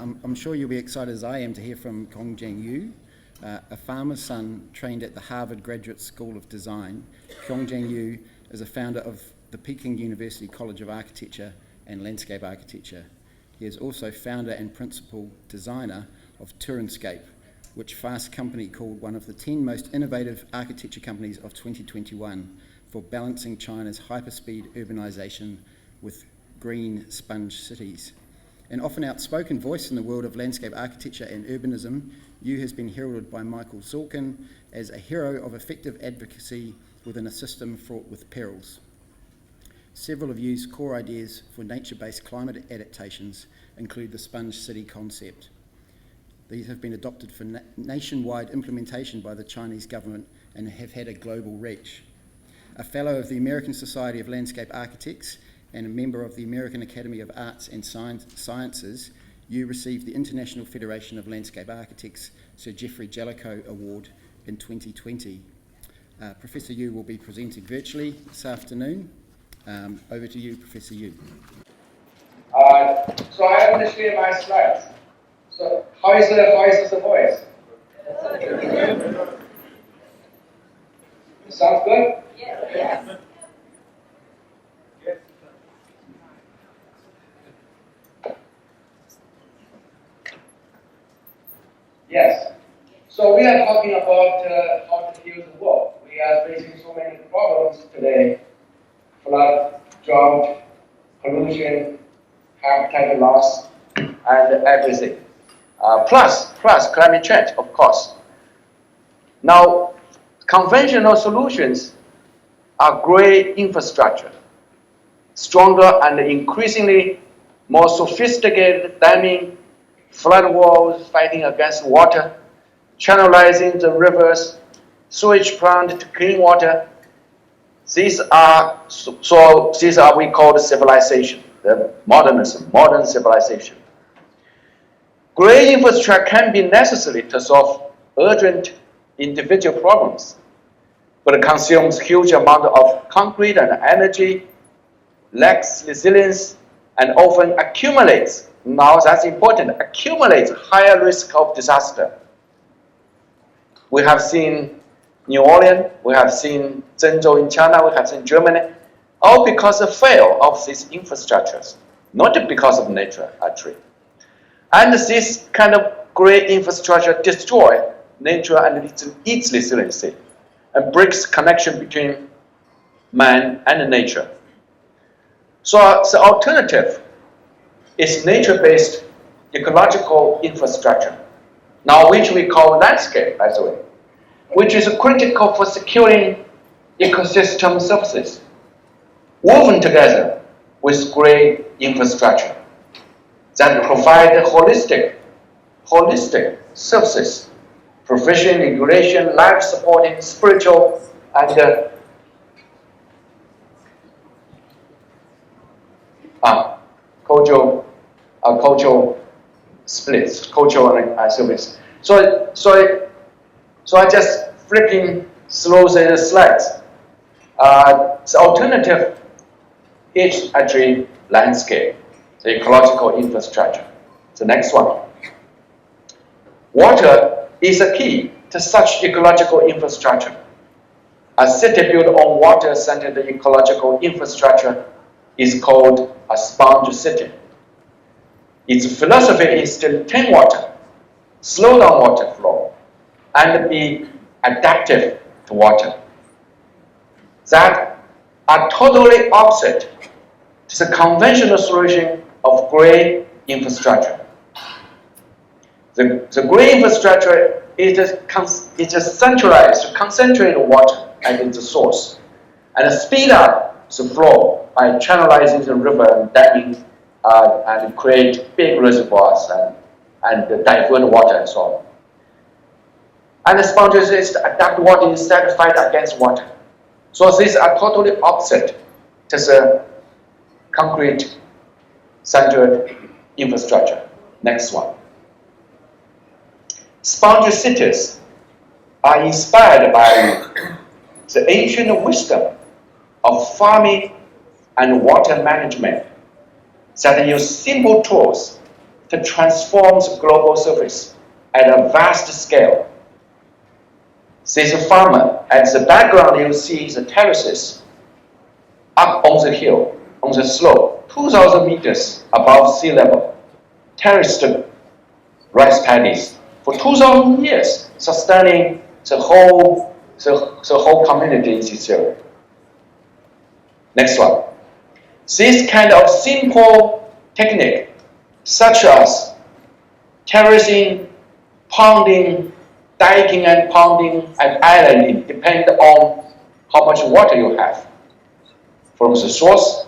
I'm sure you'll be excited as I am to hear from Kongjian Yu, a farmer's son trained at the Harvard Graduate School of Design. Kongjian Yu is a founder of the Peking University College of Architecture and Landscape Architecture. He is also founder and principal designer of Touriscape, which Fast Company called one of the 10 most innovative architecture companies of 2021 for balancing China's hyperspeed urbanisation with green sponge cities. An often outspoken voice in the world of landscape architecture and urbanism, Yu has been heralded by Michael Sorkin as a hero of effective advocacy within a system fraught with perils. Several of Yu's core ideas for nature-based climate adaptations include the sponge city concept. These have been adopted for nationwide implementation by the Chinese government and have had a global reach. A fellow of the American Society of Landscape Architects and a member of the American Academy of Arts and Sciences, Yu received the International Federation of Landscape Architects Sir Geoffrey Jellicoe Award in 2020. Professor Yu will be presenting virtually this afternoon. Over to you, Professor Yu. So I want to share my slides. So how is the voice? Sounds good? Yes. Yes. So we are talking about how to heal the world. We are facing so many problems today: flood, drought, pollution, habitat loss, and everything. Plus climate change, of course. Now, conventional solutions are great infrastructure, stronger and increasingly more sophisticated damming, flood walls fighting against water, channelizing the rivers, sewage plant to clean water. These are we call the civilization, the modernism, modern civilization. Great infrastructure can be necessary to solve urgent individual problems, but it consumes huge amount of concrete and energy, lacks resilience, and often accumulates, now that's important, accumulates higher risk of disaster. We have seen New Orleans, we have seen Zhengzhou in China, we have seen Germany, all because of fail of these infrastructures, not because of nature, actually. And this kind of great infrastructure destroy nature and its resiliency and breaks connection between man and nature. So the alternative is nature-based ecological infrastructure, now which we call landscape, by the way, which is critical for securing ecosystem services, woven together with great infrastructure that provide holistic services, provision, regulation, life supporting, spiritual, and cultural splits, cultural service. So I just flipping through the slides. The alternative is actually landscape, the ecological infrastructure. The next one. Water is a key to such ecological infrastructure. A city built on water-centered ecological infrastructure is called a sponge city. Its philosophy is to retain water, slow down water flow, and be adaptive to water. That are totally opposite to the conventional solution of grey infrastructure. The grey infrastructure is just centralized, concentrated water at its source, and speed up the flow by channelizing the river and damming and create big reservoirs and divert water and so on. And the sponges is to adapt water instead of fight against water. So these are totally opposite to the concrete-centered infrastructure. Next one. Sponge cities are inspired by the ancient wisdom of farming and water management that use simple tools to transform the global surface at a vast scale. This farmer, at the background you see the terraces up on the hill, on the slope, 2,000 meters above sea level, terraced rice paddies for 2,000 years, sustaining the whole community in this area. Next one. This kind of simple technique, such as terracing, ponding, diking and ponding and islanding, depend on how much water you have from the source,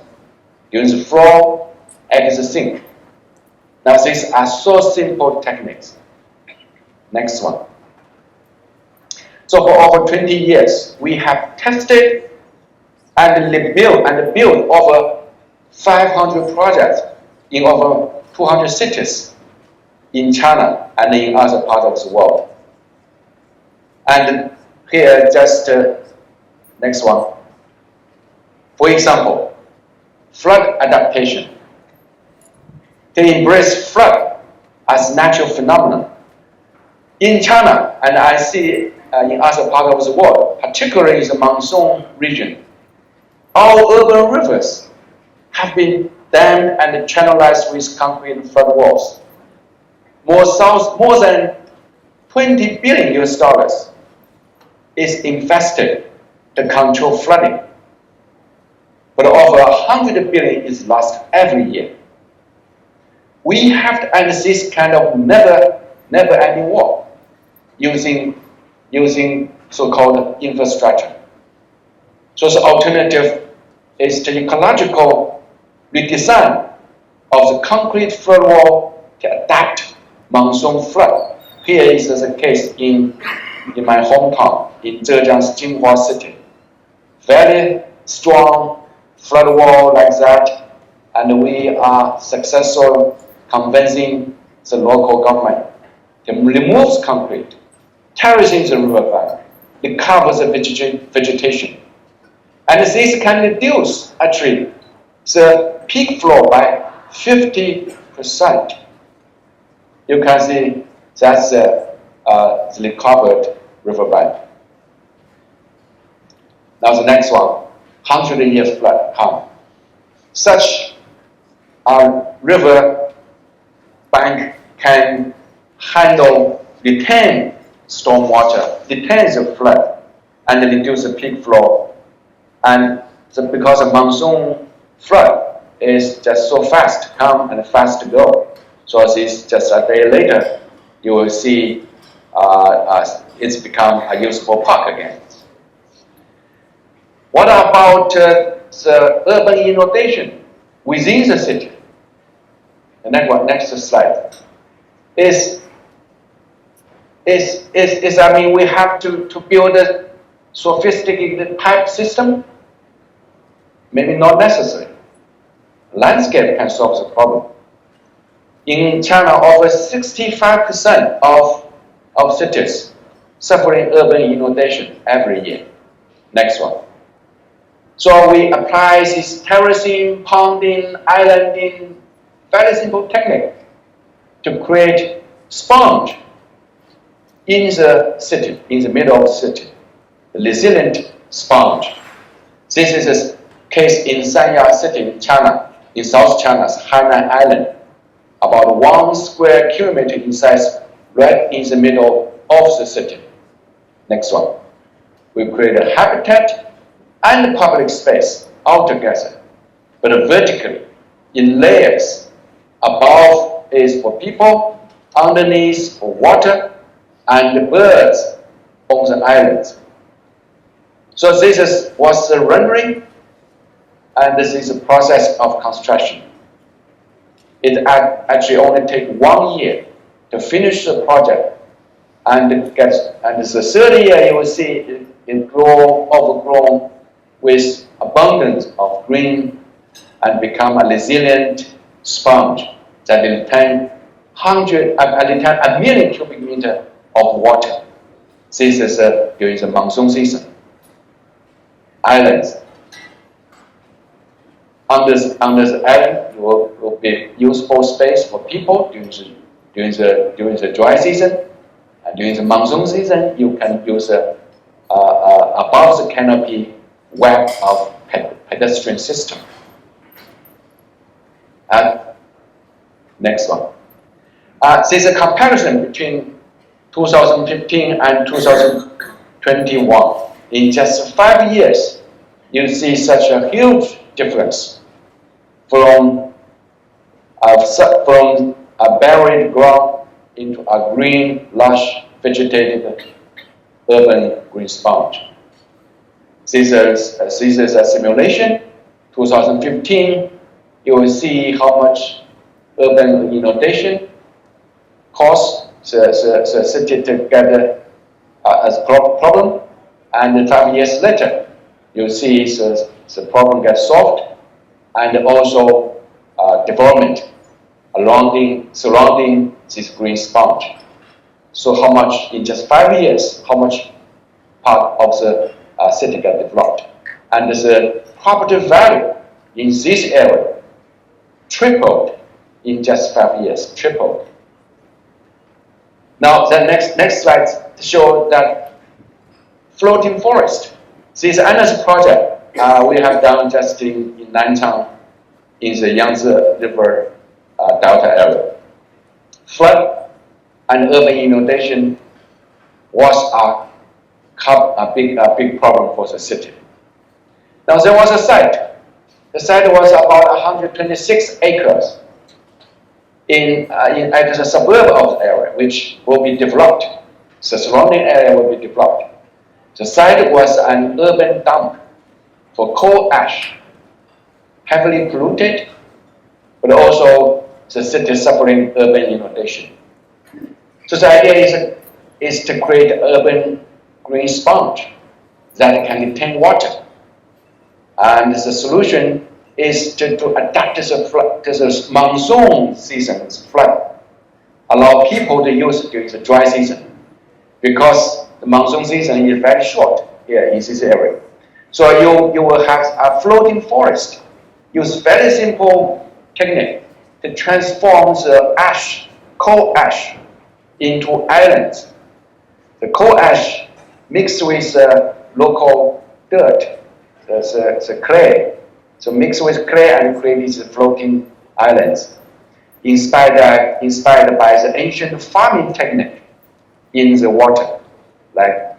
during the flow, and the sink. Now these are so simple techniques. Next one. So for over 20 years, we have tested and built over 500 projects in over 200 cities in China and in other parts of the world. And here, just next one. For example, flood adaptation. To embrace flood as natural phenomenon. In China, and I see in other parts of the world, particularly in the monsoon region, all urban rivers have been dammed and channelized with concrete flood walls. More than 20 billion US dollars is invested to control flooding, but over 100 billion is lost every year. We have to end this kind of never-ending war using so-called infrastructure. So the alternative is the ecological redesign of the concrete flood wall to adapt monsoon flood. Here is the case in my hometown, in Zhejiang's Jinhua city. Very strong flood wall like that, and we are successful convincing the local government to remove concrete, terracing the riverbank, recover the vegetation. And this can reduce, actually, the peak flow by 50%. You can see that's the recovered riverbank. Now the next one, 100 years flood come. Such a river bank can retain stormwater, retain the flood, and reduce the peak flow. And because the monsoon flood is just so fast to come and fast to go, so this just a day later, you will see it's become a usable park again. What about the urban inundation within the city? The next slide. We have to build a sophisticated pipe system? Maybe not necessary. Landscape can solve the problem. In China, over 65% of cities suffering urban inundation every year. Next one. So we apply this terracing, ponding, islanding, very simple technique to create sponge in the city, in the middle of the city, the resilient sponge. This is a case in Sanya city in China, in South China's Hainan Island, about 1 square kilometer in size, right in the middle of the city. Next one. We create a habitat and public space all together, but vertically, in layers. Above is for people, underneath for water, and birds on the islands. So this was the rendering, and this is the process of construction. It actually only takes 1 year to finish the project, and the third year you will see it overgrown with abundance of green and become a resilient sponge that will retain a million cubic meter of water. This is during the monsoon season. Islands. On this island will be useful space for people during the dry season, and during the monsoon season you can use above the canopy web of pedestrian system. And next one. There's a comparison between 2015 and 2021. In just 5 years, you see such a huge difference from a buried ground into a green, lush, vegetated urban green sponge. This is a simulation. 2015, you will see how much urban inundation caused the city to get as a problem, and 5 years later, you see the problem gets solved, and also development surrounding this green sponge. So how much in just 5 years, how much part of the city got developed, and the property value in this area tripled in just 5 years, tripled. Now the next slide shows that floating forest. This is another project we have done just in Nanchang, in the Yangtze River Delta area. Flood and urban inundation was a big problem for the city. Now there was a site. The site was about 126 acres at the suburb of the area, which will be developed. The surrounding area will be developed. The site was an urban dump for coal ash, heavily polluted, but also the city suffering urban inundation. So the idea is to create an urban green sponge that can retain water. And the solution is to adapt to the monsoon season's flood. Allow people to use it during the dry season, because the monsoon season is very short here in this area. So you will have a floating forest. Use very simple technique to transform the coal ash into islands. The coal ash mixed with local dirt, the clay. So mix with clay and create these floating islands, inspired by the ancient farming technique in the water, like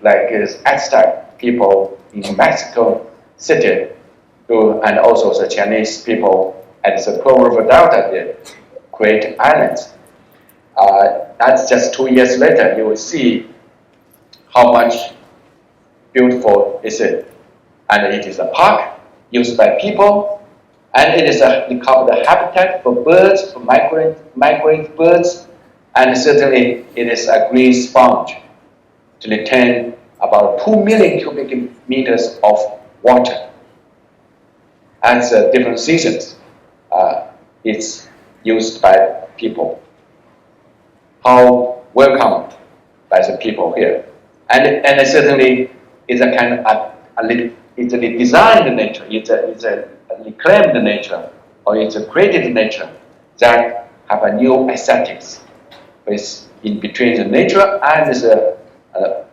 Aztec people in Mexico City, and also the Chinese people at the Pearl River Delta did create islands. That's just 2 years later. You will see how much beautiful is it, and it is a park used by people, and it is a habitat for birds, for migrant birds, and certainly it is a green sponge to retain about 2 million cubic meters of water. At different seasons, it's used by people. How welcomed by the people here, and it certainly is a kind of it's a designed nature, it's a reclaimed nature, or it's a created nature that have a new aesthetics in between the nature and the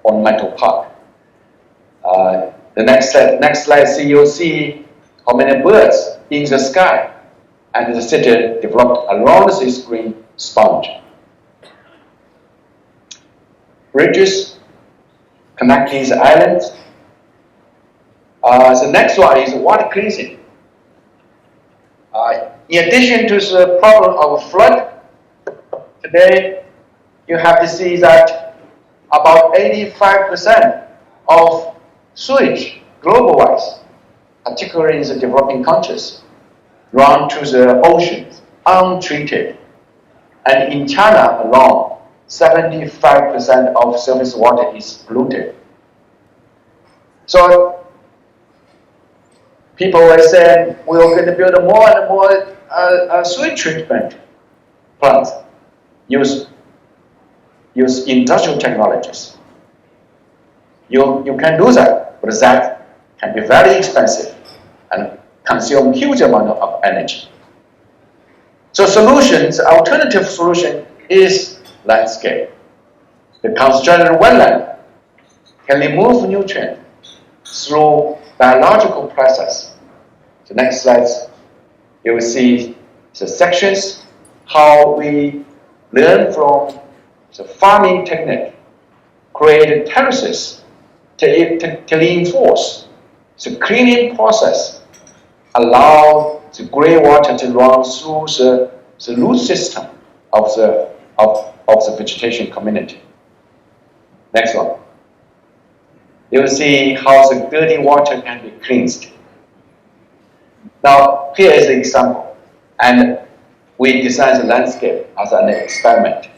ornamental park. The next slide, you'll see how many birds in the sky, and the city developed around this green sponge. Bridges connecting the islands. The next one is water cleansing. In addition to the problem of flood, today you have to see that about 85% of sewage global-wise, particularly in the developing countries, run to the oceans untreated. And in China alone, 75% of surface water is polluted. So people were saying we are going to build more and more sewage treatment plants, use industrial technologies. You can do that, but that can be very expensive and consume huge amount of energy. So solutions, alternative solution is landscape. The constructed wetland can remove nutrient through biological process. The next slide, you will see the sections, how we learn from the farming technique, create terraces to reinforce the cleaning process, allow the grey water to run through the root system of the vegetation community. Next one. You will see how the dirty water can be cleansed. Now, here is an example, and we designed the landscape as an experiment.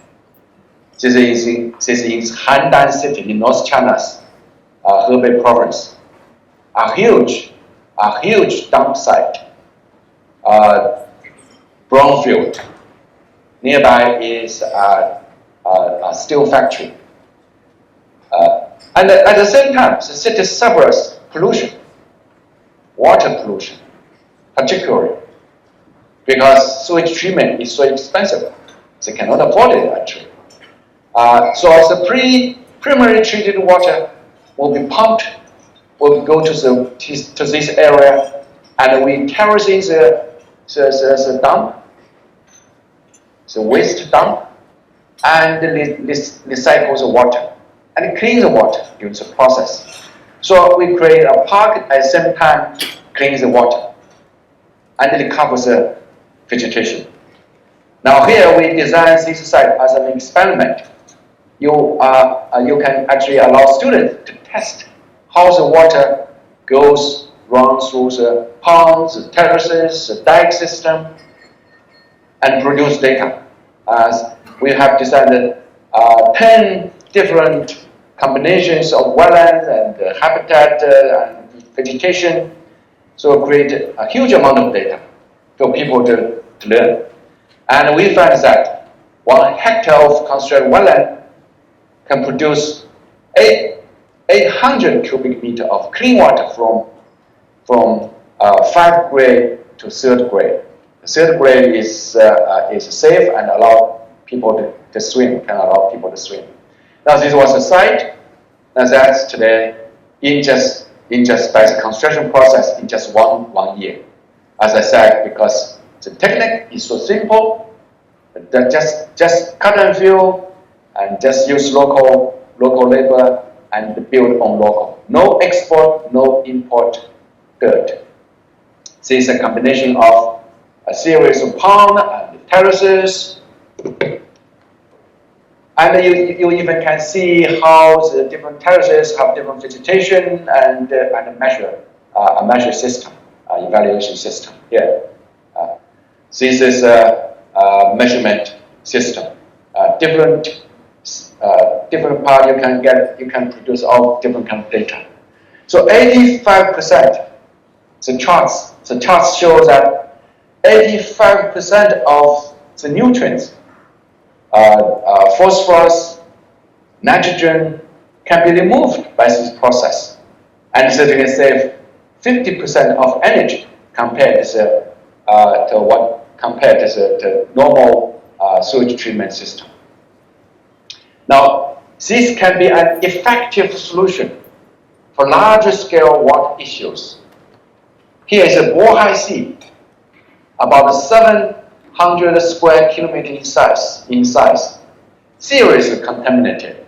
This is in Handan City in North China's Hebei province. A huge dump site, brownfield. Nearby is a steel factory. And at the same time, the city suffers pollution, water pollution, particularly because sewage treatment is so expensive. They cannot afford it actually. So the primary treated water will be pumped, will go to this area, and we terracing the dump, the waste dump, and recycle the water and clean the water during the process. So we create a park at the same time clean the water and it covers the vegetation. Now here we design this site as an experiment. You can actually allow students to test how the water runs through the ponds, the terraces, the dike system, and produce data. We have designed 10 different combinations of wetlands and habitat and vegetation, so create a huge amount of data for people to learn. And we find that 1 hectare of constructed wetland can produce 800 cubic meter of clean water from 5th grade to 3rd grade. The 3rd grade is safe and allow people to swim, can allow people to swim. Now this was a site, and that's today in just by the construction process in just one year. As I said, because the technique is so simple, that just cut and fill and just use local labor and build on local. No export, no import dirt. This is a combination of a series of ponds and terraces. And you even can see how the different terraces have different vegetation and a measure system, evaluation system here. This is a measurement system. Different part you can produce all different kind of data. So 85%, the charts show that 85% of the nutrients, phosphorus, nitrogen, can be removed by this process, and so you can save 50% of energy compared to the normal sewage treatment system. Now, this can be an effective solution for larger scale water issues. Here is a Bohai Sea, about 700 square kilometers in size, seriously contaminated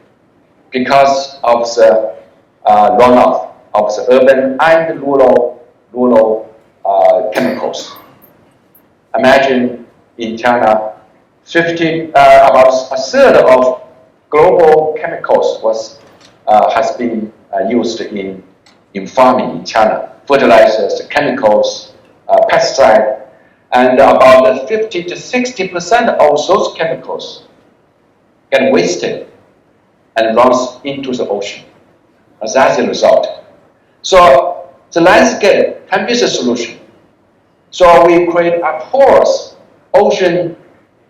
because of the runoff of the urban and rural chemicals. Imagine in China, about a third of global chemicals has been used in farming in China. Fertilizers, chemicals, pesticide, and about 50 to 60% of those chemicals get wasted and runs into the ocean. That's the result. So the landscape can be the solution. So we create a porous ocean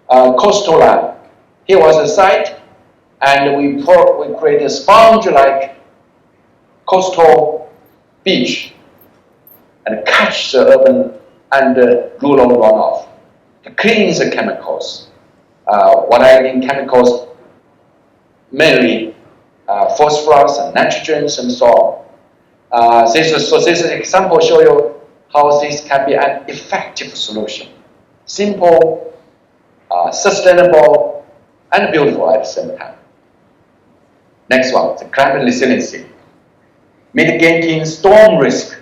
coastal line. Here was the site, and we create a sponge-like coastal beach. and catch the urban and rural runoff, to clean the chemicals. What I mean chemicals, mainly phosphorus and nitrogens and so on. This is an example show you how this can be an effective solution. Simple, sustainable, and beautiful at the same time. Next one, the climate resiliency. Mitigating storm risk.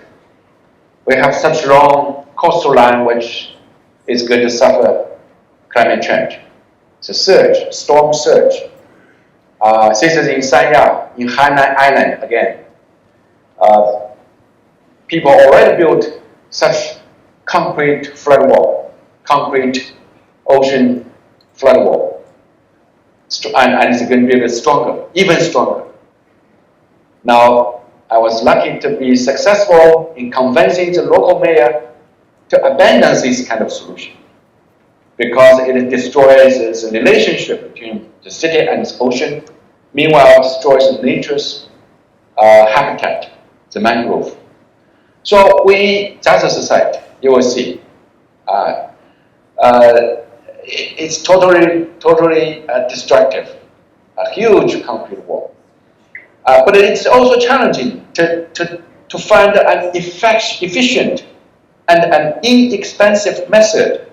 We have such long coastal line which is going to suffer climate change. The surge, storm surge. This is in NZILA, in Hainan Island again. People already built such concrete flood wall, concrete ocean flood wall. And it's going to be stronger, even stronger. Now, I was lucky to be successful in convincing the local mayor to abandon this kind of solution because it destroys the relationship between the city and its ocean, meanwhile destroys nature's habitat, the mangrove. So as a society, you will see, it's totally destructive, a huge concrete wall. But it's also challenging to find an efficient and an inexpensive method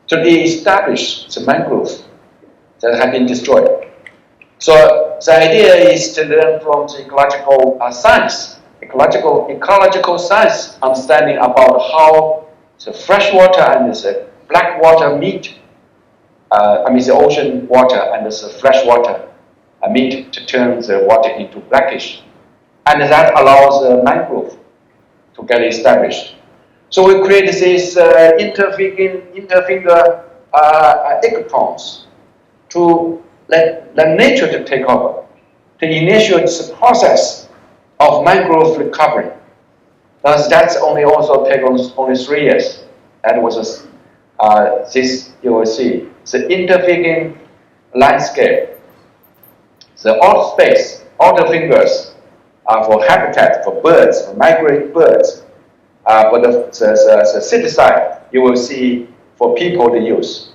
to re-establish the mangroves that have been destroyed. So the idea is to learn from the ecological science, ecological science understanding about how the fresh water and the black water meet, the ocean water and the fresh water meet to turn the water into blackish. And that allows the mangrove to get established. So we create these interfinger ecotones to let nature to take over, to initiate the process of mangrove recovery. Thus, that's also taken only 3 years. That was this, you will see, the interfingering landscape. The outer space, outer fingers are for habitat, for birds, for migratory birds. But the city side, you will see for people to use.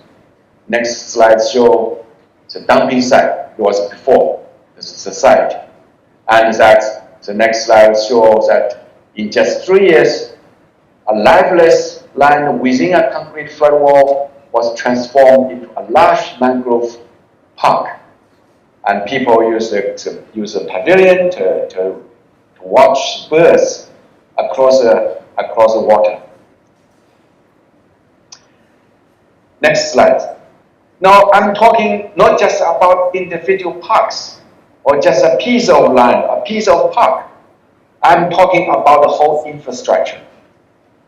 Next slide shows the dumping site. It was before. This is the site. And that the next slide shows that in just 3 years, a lifeless land within a concrete flood wall was transformed into a large mangrove park. And people use a pavilion to watch birds across the water. Next slide. Now I'm talking not just about individual parks or just a piece of land, a piece of park. I'm talking about the whole infrastructure.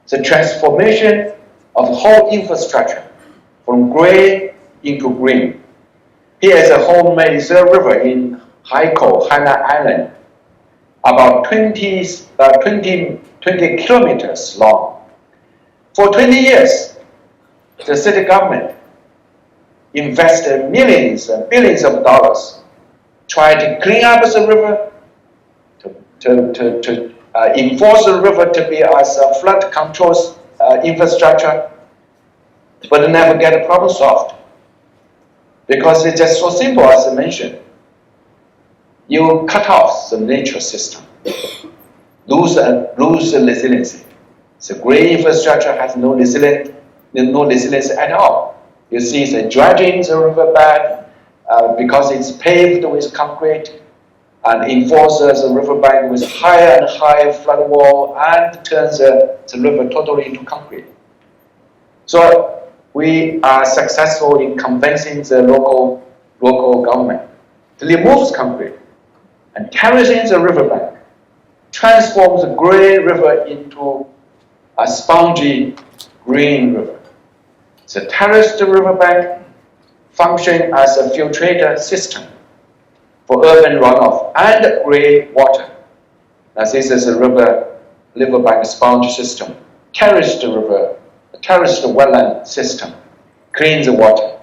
The transformation of the whole infrastructure from gray into green. Here is a homemade reserve river in Haikou, Hainan Island, about 20 kilometers long. For 20 years, the city government invested millions and billions of dollars trying to clean up the river, to enforce the river to be as a flood control infrastructure, but never get the problem solved. Because it's just so simple, as I mentioned. You cut off the nature system, lose the resiliency. The grey infrastructure has no resilience at all. You see the dredging the riverbed because it's paved with concrete and enforces the riverbank with higher and higher flood wall and turns the river totally into concrete. So we are successful in convincing the local government to remove the concrete and terracing the riverbank, transform the grey river into a spongy green river. The terraced riverbank function as a filtrator system for urban runoff and grey water. Now this is a riverbank sponge system, terraced wetland system, cleans the water.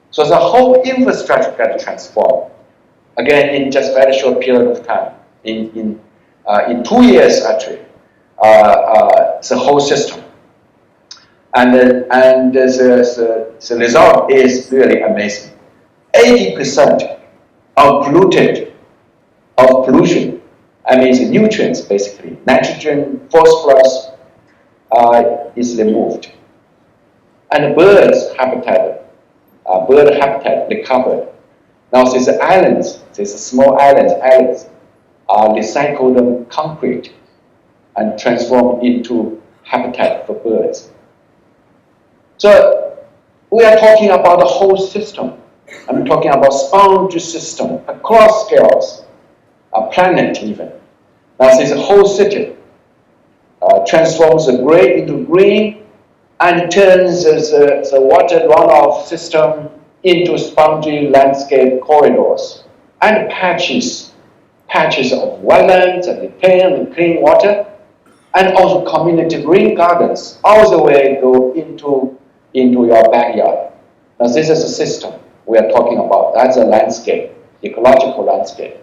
So the whole infrastructure got transformed. Again, in just a very short period of time. In 2 years, actually, the whole system. And the result is really amazing. 80% of pollution, I mean the nutrients basically, nitrogen, phosphorus, is removed. And bird habitat recovered. Now these islands, these small islands are recycled concrete and transformed into habitat for birds. So we are talking about the whole system. I'm talking about sponge system across scales, a planet even. Now this whole city transforms the gray into green and turns the water runoff system into spongy landscape corridors and patches of wetlands and retain and clean water, and also community green gardens all the way go into your backyard. Now this is a system we are talking about. That's a landscape, ecological landscape.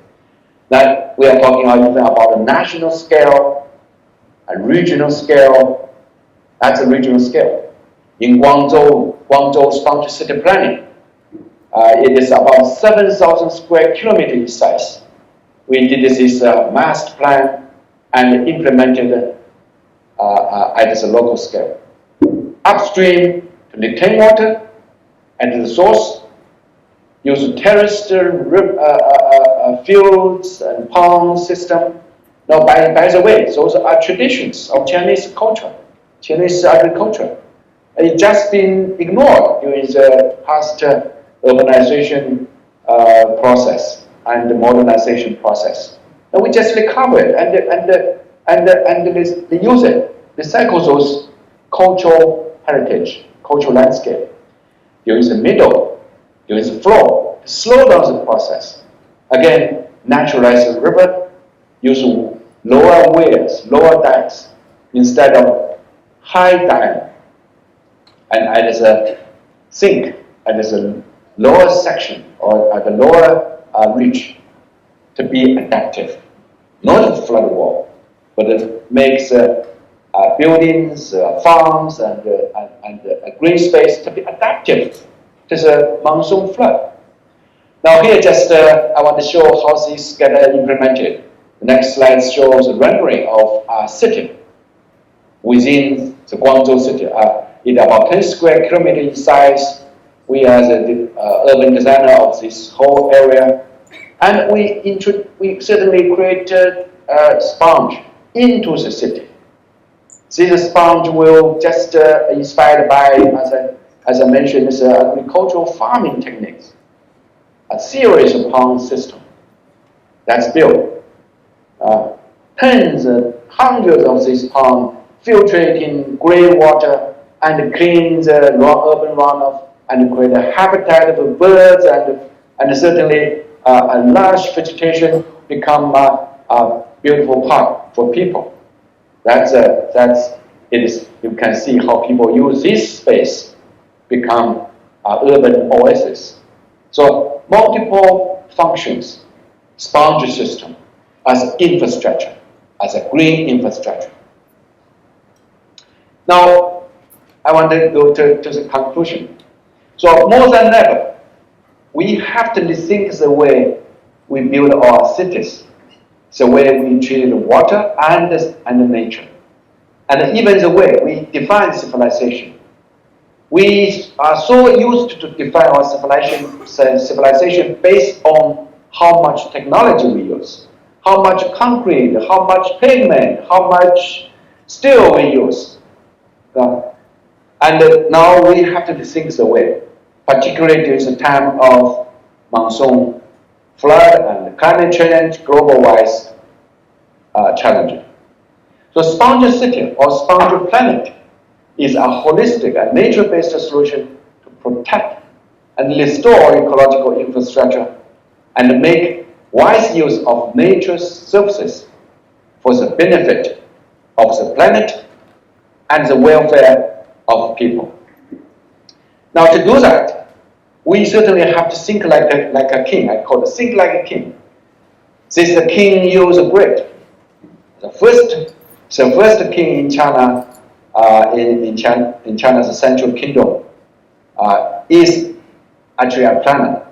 Now we are talking even about a national scale, a regional scale. That's a regional scale. In Guangzhou Sponge City Planning, it is about 7,000 square kilometers in size. We did this master plan and implemented at the local scale. Upstream to retain water at the source, use terraced fields and pond system. Now, by the way, those are traditions of Chinese culture, Chinese agriculture. It's just been ignored during the past urbanization process and the modernization process. And we just recover it and use it, recycle those cultural heritage, cultural landscape. During the middle, during the flow, slow down the process. Again, naturalize the river, use lower weirs, lower dikes, instead of high dam. And at the sink, at the lower section or at the lower reach, to be adaptive. Not a flood wall, but it makes buildings, farms, and green space to be adaptive to the monsoon flood. Now here just I want to show how this get implemented. The next slide shows a rendering of a city within the Guangzhou city. It's about 10 square kilometers in size. We are the urban designer of this whole area. And we certainly created a sponge into the city. This sponge will just inspired by, as I mentioned, this agricultural farming techniques. A series of pond system that's built. Tens and hundreds of these ponds filtrating grey water and clean the urban runoff and create a habitat for birds and certainly a large vegetation become a beautiful park for people. That's it is. You can see how people use this space become urban oasis. So multiple functions, sponge system as infrastructure, as a green infrastructure. Now, I want to go to the conclusion. So more than ever, we have to rethink the way we build our cities, the way we treat the water and the nature, and even the way we define civilization. We are so used to define our civilization based on how much technology we use, how much concrete, how much pavement, how much steel we use. And now we have to rethink the way, particularly during the time of monsoon, flood, and climate change, global-wise challenge. So sponge city or sponge planet is a holistic and nature-based solution to protect and restore ecological infrastructure and make wise use of nature's services for the benefit of the planet and the welfare of people. Now to do that, we certainly have to think like a king. I call it think like a king. Since the King Yu the Great, the first So first king in China, in China's central kingdom, is actually a planner.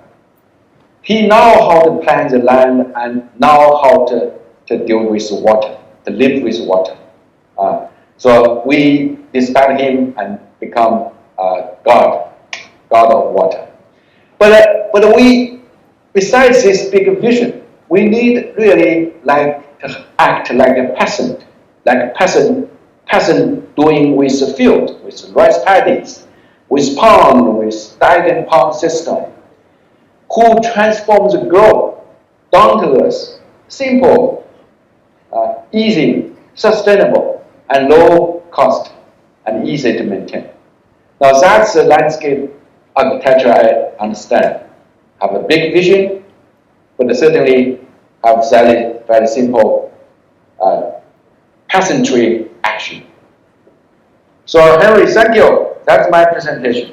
He know how to plan the land and know how to deal with water, to live with water. So we respect him and become God of water. But we, besides this big vision, we need really to act like a peasant doing with the field, with rice paddies, with pond, with dike and pond system, who transforms the globe down to earth, simple, easy, sustainable, and low cost, and easy to maintain. Now that's the landscape architecture I understand. Have a big vision, but certainly have very simple peasantry action. So Henry, thank you. That's my presentation.